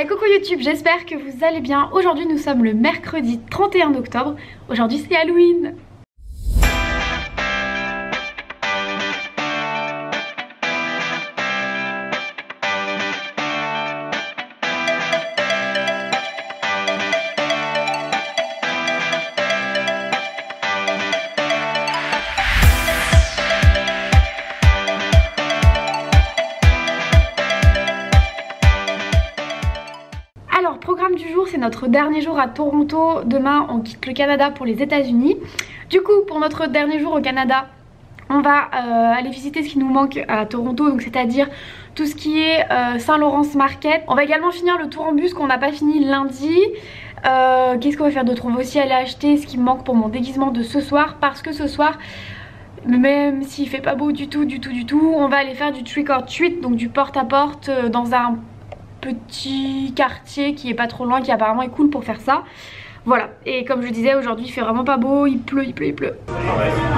Coucou YouTube, j'espère que vous allez bien. Aujourd'hui nous sommes le mercredi 31 octobre. Aujourd'hui c'est Halloween. Alors, programme du jour, c'est notre dernier jour à Toronto. Demain, on quitte le Canada pour les États-Unis. Du coup, pour notre dernier jour au Canada, on va aller visiter ce qui nous manque à Toronto, donc c'est-à-dire tout ce qui est Saint-Laurence Market. On va également finir le tour en bus qu'on n'a pas fini lundi. Qu'est-ce qu'on va faire d'autre? On va aussi aller acheter ce qui me manque pour mon déguisement de ce soir, parce que ce soir, même s'il fait pas beau du tout, on va aller faire du trick or treat, donc du porte-à-porte dans un petit quartier qui est pas trop loin, qui apparemment est cool pour faire ça. Voilà, et comme je disais, aujourd'hui il fait vraiment pas beau, il pleut.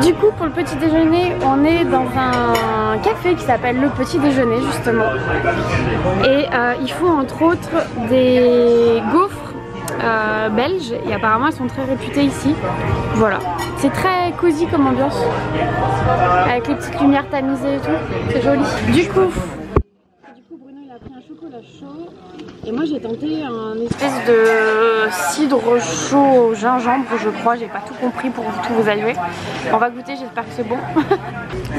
Du coup, pour le petit déjeuner, on est dans un café qui s'appelle Le Petit Déjeuner justement. Et ils font entre autres des gaufres belges, et apparemment elles sont très réputées ici. Voilà, c'est très cosy comme ambiance, avec les petites lumières tamisées et tout, c'est joli. Du coup, Bruno il a pris un chocolat chaud et moi j'ai tenté un espèce de cidre chaud au gingembre, je crois, j'ai pas tout compris pour tout vous avouer. On va goûter, j'espère que c'est bon.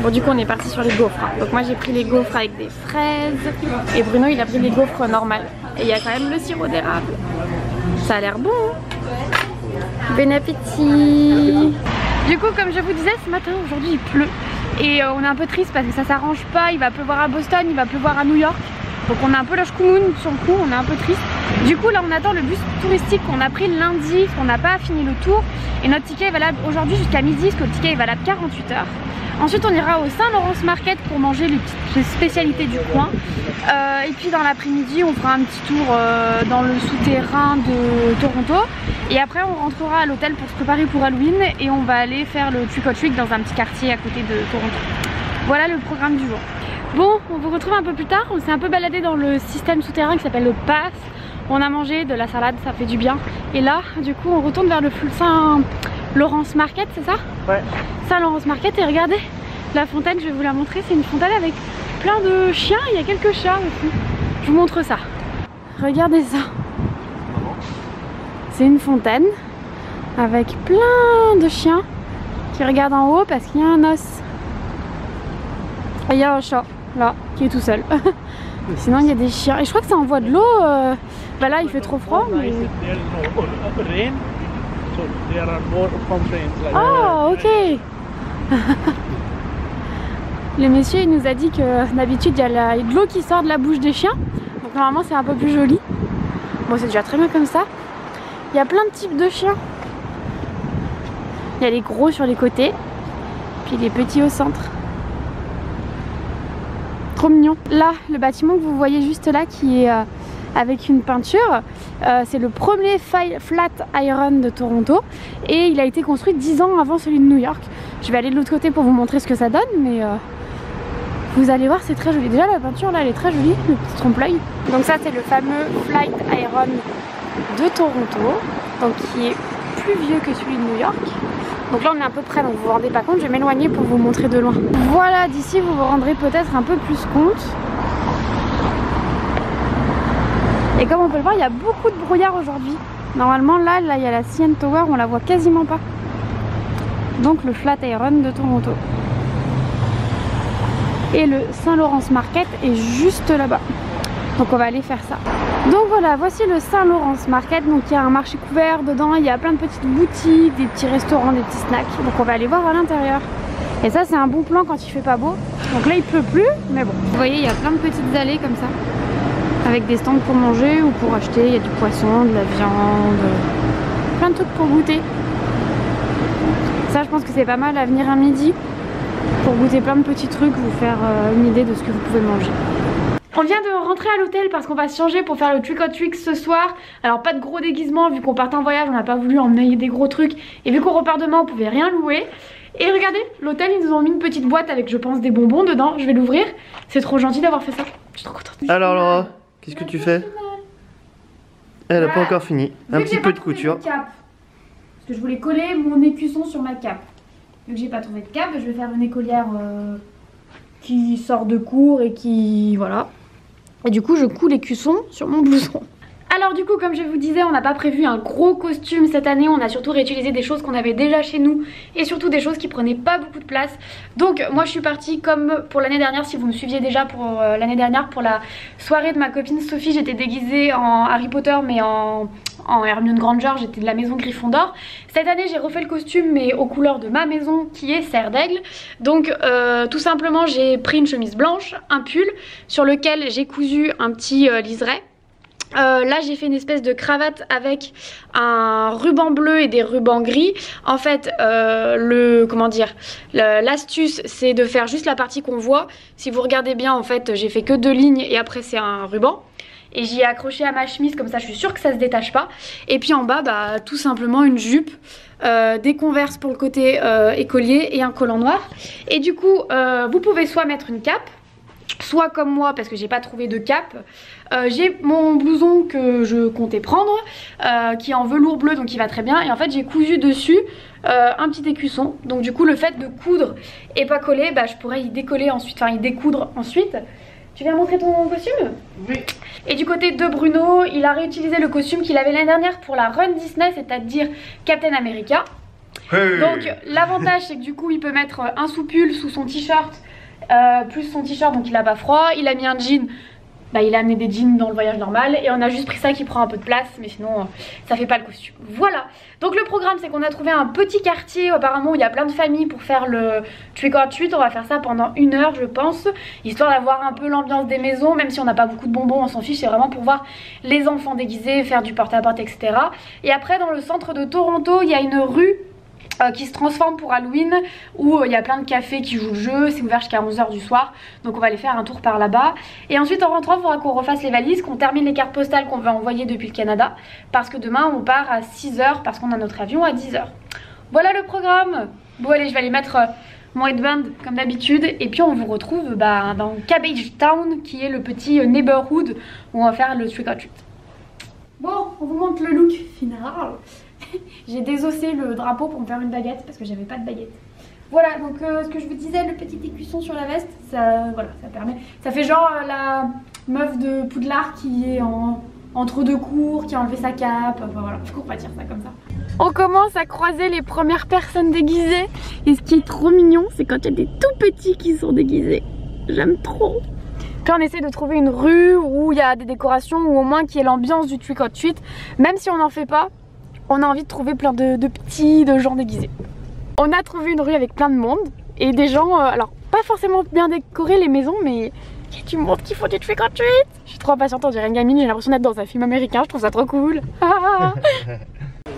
Bon, du coup on est parti sur les gaufres, hein. Donc moi j'ai pris les gaufres avec des fraises et Bruno il a pris les gaufres normales. Et il y a quand même le sirop d'érable. Ça a l'air bon, hein. Bon appétit. Du coup, comme je vous disais, ce matin aujourd'hui il pleut. Et on est un peu triste parce que ça s'arrange pas. Il va pleuvoir à Boston, il va pleuvoir à New York. Donc on a un peu la schkoumoun sur le coup, on est un peu triste. Du coup là on attend le bus touristique qu'on a pris lundi, parce qu'on n'a pas fini le tour. Et notre ticket est valable aujourd'hui jusqu'à midi, parce que le ticket est valable 48 heures. Ensuite on ira au Saint-Laurence Market pour manger les petites spécialités du coin. Et puis dans l'après-midi on fera un petit tour dans le souterrain de Toronto. Et après on rentrera à l'hôtel pour se préparer pour Halloween. Et on va aller faire le trick or treat dans un petit quartier à côté de Toronto. Voilà le programme du jour. Bon, on vous retrouve un peu plus tard. On s'est un peu baladé dans le système souterrain qui s'appelle le Pass. On a mangé de la salade, ça fait du bien. Et là, du coup, on retourne vers le Saint-Laurence Market, c'est ça? Ouais. Saint-Laurence Market, et regardez, la fontaine, je vais vous la montrer. C'est une fontaine avec plein de chiens. Il y a quelques chats aussi. Je vous montre ça. Regardez ça. C'est une fontaine avec plein de chiens qui regardent en haut parce qu'il y a un os. Et il y a un chat là qui est tout seul. Sinon il y a des chiens et je crois que ça envoie de l'eau. Bah là il fait trop froid mais... Oh ok. Le monsieur il nous a dit que d'habitude il y a de l'eau qui sort de la bouche des chiens. Donc normalement c'est un peu plus joli. Bon c'est déjà très bien comme ça. Il y a plein de types de chiens. Il y a les gros sur les côtés, puis les petits au centre. Trop mignon. Là, le bâtiment que vous voyez juste là qui est avec une peinture, c'est le premier flat iron de Toronto et il a été construit 10 ans avant celui de New York. Je vais aller de l'autre côté pour vous montrer ce que ça donne, mais vous allez voir, c'est très joli. Déjà la peinture là elle est très jolie, le petit trompe-l'œil. Donc ça c'est le fameux flat iron de Toronto, donc qui est plus vieux que celui de New York. Donc là on est un peu près, donc vous vous rendez pas compte, je vais m'éloigner pour vous montrer de loin. Voilà, d'ici vous vous rendrez peut-être un peu plus compte. Et comme on peut le voir, il y a beaucoup de brouillard aujourd'hui. Normalement là il y a la CN Tower, on la voit quasiment pas. Donc le Flatiron de Toronto. Et le Saint-Laurence Market est juste là-bas. Donc on va aller faire ça. Donc voilà, voici le Saint-Laurence Market. Donc il y a un marché couvert dedans, il y a plein de petites boutiques, des petits restaurants, des petits snacks. Donc on va aller voir à l'intérieur. Et ça c'est un bon plan quand il fait pas beau. Donc là il pleut plus, mais bon. Vous voyez, il y a plein de petites allées comme ça, avec des stands pour manger ou pour acheter. Il y a du poisson, de la viande, plein de trucs pour goûter. Ça je pense que c'est pas mal à venir à midi pour goûter plein de petits trucs, vous faire une idée de ce que vous pouvez manger. On vient de rentrer à l'hôtel parce qu'on va se changer pour faire le trick or treat ce soir. Alors pas de gros déguisement vu qu'on part en voyage, on n'a pas voulu emmener des gros trucs. Et vu qu'on repart demain on pouvait rien louer. Et regardez, l'hôtel ils nous ont mis une petite boîte avec je pense des bonbons dedans. Je vais l'ouvrir, c'est trop gentil d'avoir fait ça. Je suis trop contente. Alors Laura, qu'est-ce que tu fais? Elle a pas encore fini. Un Vu que petit j'ai peu pas de trouvé couture. cape, parce que je voulais coller mon écusson sur ma cape. Vu que j'ai pas trouvé de cape, je vais faire une écolière qui sort de cours et qui... voilà. Et du coup je couds l'écusson sur mon blouson. Alors du coup, comme je vous disais, on n'a pas prévu un gros costume cette année. On a surtout réutilisé des choses qu'on avait déjà chez nous et surtout des choses qui prenaient pas beaucoup de place. Donc moi je suis partie comme pour l'année dernière, si vous me suiviez déjà pour l'année dernière, pour la soirée de ma copine Sophie, j'étais déguisée en Harry Potter mais en Hermione Granger, j'étais de la maison Gryffondor. Cette année j'ai refait le costume mais aux couleurs de ma maison qui est Serre d'Aigle. Donc tout simplement j'ai pris une chemise blanche, un pull sur lequel j'ai cousu un petit liseré. Là j'ai fait une espèce de cravate avec un ruban bleu et des rubans gris. En fait l'astuce c'est de faire juste la partie qu'on voit. Si vous regardez bien en fait j'ai fait que 2 lignes et après c'est un ruban. Et j'y ai accroché à ma chemise comme ça je suis sûre que ça se détache pas. Et puis en bas bah tout simplement une jupe, des converses pour le côté écolier et un collant noir. Et du coup vous pouvez soit mettre une cape, soit comme moi parce que j'ai pas trouvé de cape. J'ai mon blouson que je comptais prendre qui est en velours bleu donc il va très bien. Et en fait j'ai cousu dessus un petit écusson. Donc du coup le fait de coudre et pas coller, bah, je pourrais y décoller ensuite, enfin y découdre ensuite. Tu viens montrer ton costume? Oui. Et du côté de Bruno, il a réutilisé le costume qu'il avait l'année dernière pour la Run Disney, c'est-à-dire Captain America. Hey. Donc l'avantage c'est que du coup il peut mettre un sous-pull sous son t-shirt, plus son t-shirt donc il a pas froid. Il a mis un jean, bah, il a amené des jeans dans le voyage normal et on a juste pris ça qui prend un peu de place mais sinon ça fait pas le costume. Voilà, donc le programme c'est qu'on a trouvé un petit quartier apparemment où il y a plein de familles pour faire le trick or treat. On va faire ça pendant 1 heure je pense, histoire d'avoir un peu l'ambiance des maisons. Même si on n'a pas beaucoup de bonbons on s'en fiche, c'est vraiment pour voir les enfants déguisés, faire du porte-à-porte etc. Et après dans le centre de Toronto il y a une rue qui se transforme pour Halloween où il y a plein de cafés qui jouent le jeu, c'est ouvert jusqu'à 11 h du soir donc on va aller faire un tour par là-bas. Et ensuite en rentrant il faudra qu'on refasse les valises, qu'on termine les cartes postales qu'on veut envoyer depuis le Canada parce que demain on part à 6 h parce qu'on a notre avion à 10 h. Voilà le programme. Bon allez, je vais aller mettre mon headband comme d'habitude et puis on vous retrouve dans Cabbage Town qui est le petit neighborhood où on va faire le trick or treat. Bon, on vous montre le look final. J'ai désossé le drapeau pour me faire une baguette parce que j'avais pas de baguette. Voilà, donc ce que je vous disais, le petit écusson sur la veste, ça, voilà, ça permet. Ça fait genre la meuf de Poudlard qui est entre deux cours, qui a enlevé sa cape. Enfin voilà, je cours pas dire ça comme ça. On commence à croiser les premières personnes déguisées. Et ce qui est trop mignon, c'est quand il y a des tout petits qui sont déguisés. J'aime trop. Puis on essaie de trouver une rue où il y a des décorations ou au moins qui est l'ambiance du trick or treat. Même si on n'en fait pas, on a envie de trouver plein de gens déguisés. On a trouvé une rue avec plein de monde et des gens, alors pas forcément bien décorés les maisons, mais il y a du monde qui font du trick or treat. Je suis trop impatiente, on dirait une gamine, j'ai l'impression d'être dans un film américain, je trouve ça trop cool.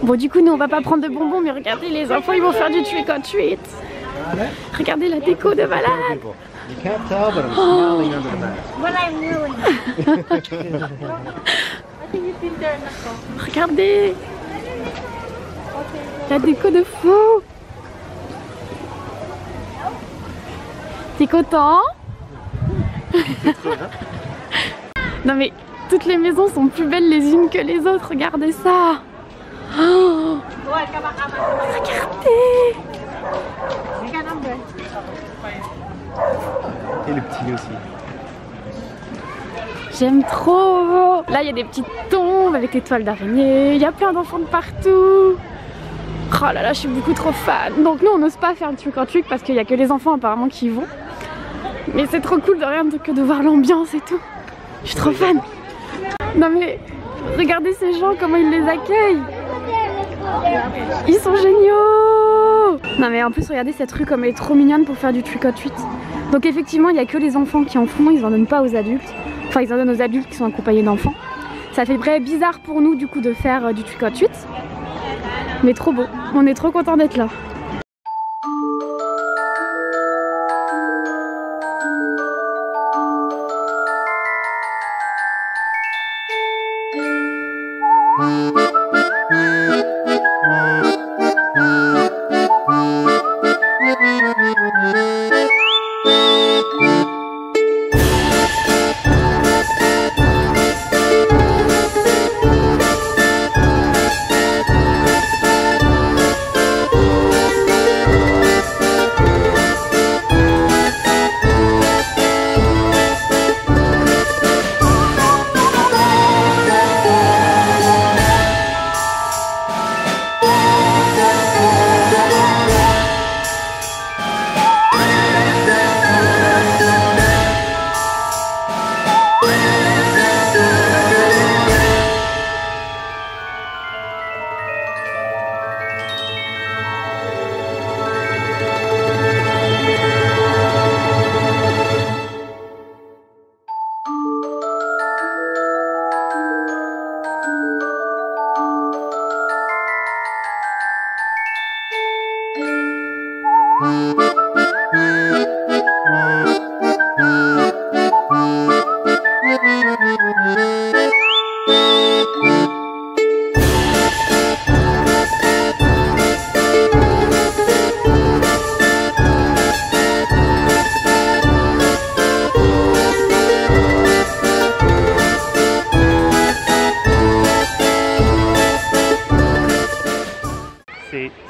Bon du coup nous on va pas prendre de bonbons mais regardez les enfants ils vont faire du trick or treat. Regardez la déco de malade. Regardez la déco de fou. T'es content? Non mais toutes les maisons sont plus belles les unes que les autres, regardez ça. Oh, regardez. Et le petit aussi. J'aime trop. Là il y a des petites tombes avec des toiles d'araignée. Il y a plein d'enfants de partout. Oh là là, je suis beaucoup trop fan. Donc nous on n'ose pas faire le trick or treat parce qu'il n'y a que les enfants apparemment qui y vont. Mais c'est trop cool de rien que de voir l'ambiance et tout. Je suis trop fan. Non mais regardez ces gens comment ils les accueillent. Ils sont géniaux. Non mais en plus regardez cette rue comme elle est trop mignonne pour faire du trick or treat. Donc effectivement il n'y a que les enfants qui en font, ils en donnent pas aux adultes. Enfin ils en donnent aux adultes qui sont accompagnés d'enfants. Ça fait très bizarre pour nous du coup de faire du trick or treat. Mais trop beau, on est trop content d'être là.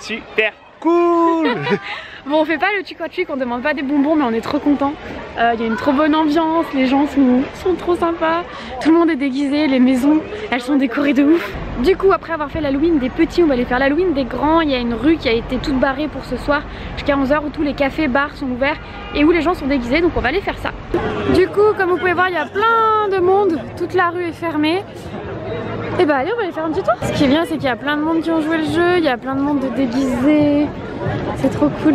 super cool. Bon, on fait pas le trick or treat, on demande pas des bonbons, mais on est trop contents. Il y a une trop bonne ambiance, les gens sont trop sympas. Tout le monde est déguisé, les maisons, elles sont décorées de ouf. Du coup, après avoir fait l'Halloween des petits, on va aller faire l'Halloween des grands. Il y a une rue qui a été toute barrée pour ce soir jusqu'à 11 h où tous les cafés, bars sont ouverts et où les gens sont déguisés, donc on va aller faire ça. Du coup, comme vous pouvez voir, il y a plein de monde, toute la rue est fermée. Et bah allez, on va aller faire un petit tour. Ce qui est bien, c'est qu'il y a plein de monde qui ont joué le jeu, il y a plein de monde de déguisés. C'est trop cool.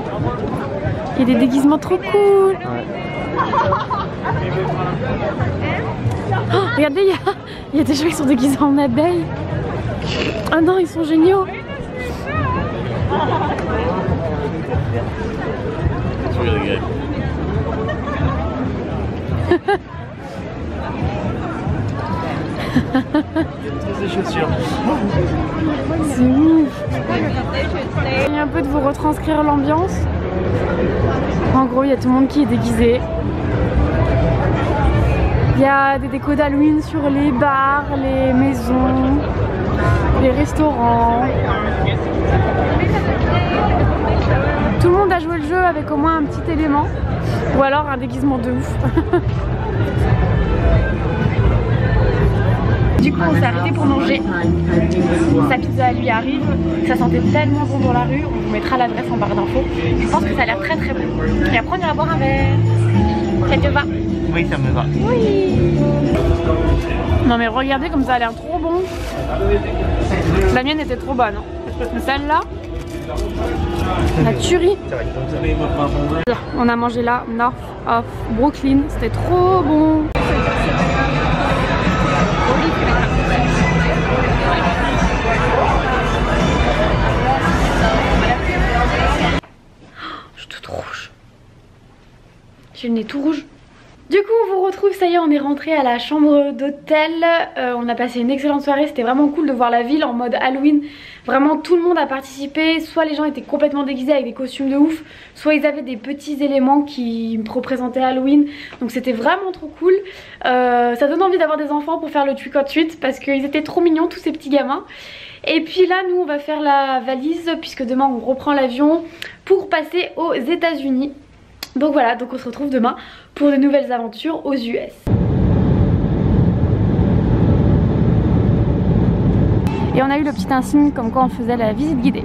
Il y a des déguisements trop cool. Ouais. Oh, regardez, il y a des gens qui sont déguisés en abeilles. Ah non, ils sont géniaux. Ces chaussures. C'est ouf. Il y a un peu de vous retranscrire l'ambiance. En gros, il y a tout le monde qui est déguisé. Il y a des décos d'Halloween sur les bars, les maisons, les restaurants. Tout le monde a joué le jeu avec au moins un petit élément. Ou alors un déguisement de ouf. Du coup, on s'est arrêté pour manger. Sa pizza lui arrive. Ça sentait tellement bon dans la rue. On vous mettra l'adresse en barre d'infos. Je pense que ça a l'air très très bon. Et après, on ira boire un verre. Ça te va? Oui, ça me va. Oui. Non mais regardez comme ça a l'air trop bon. La mienne était trop bonne. Hein. Celle-là, la tuerie. On a mangé là, North of Brooklyn. C'était trop bon. Je suis toute rouge. J'ai le nez tout rouge. Du coup on vous retrouve, ça y est, on est rentré à la chambre d'hôtel. On a passé une excellente soirée, c'était vraiment cool de voir la ville en mode Halloween. Vraiment tout le monde a participé, soit les gens étaient complètement déguisés avec des costumes de ouf, soit ils avaient des petits éléments qui représentaient Halloween. Donc c'était vraiment trop cool. Ça donne envie d'avoir des enfants pour faire le trick or treat parce qu'ils étaient trop mignons tous ces petits gamins. Et puis là nous on va faire la valise puisque demain on reprend l'avion pour passer aux États-Unis. Donc voilà, donc on se retrouve demain pour de nouvelles aventures aux US. Et on a eu le petit insigne comme quoi on faisait la visite guidée.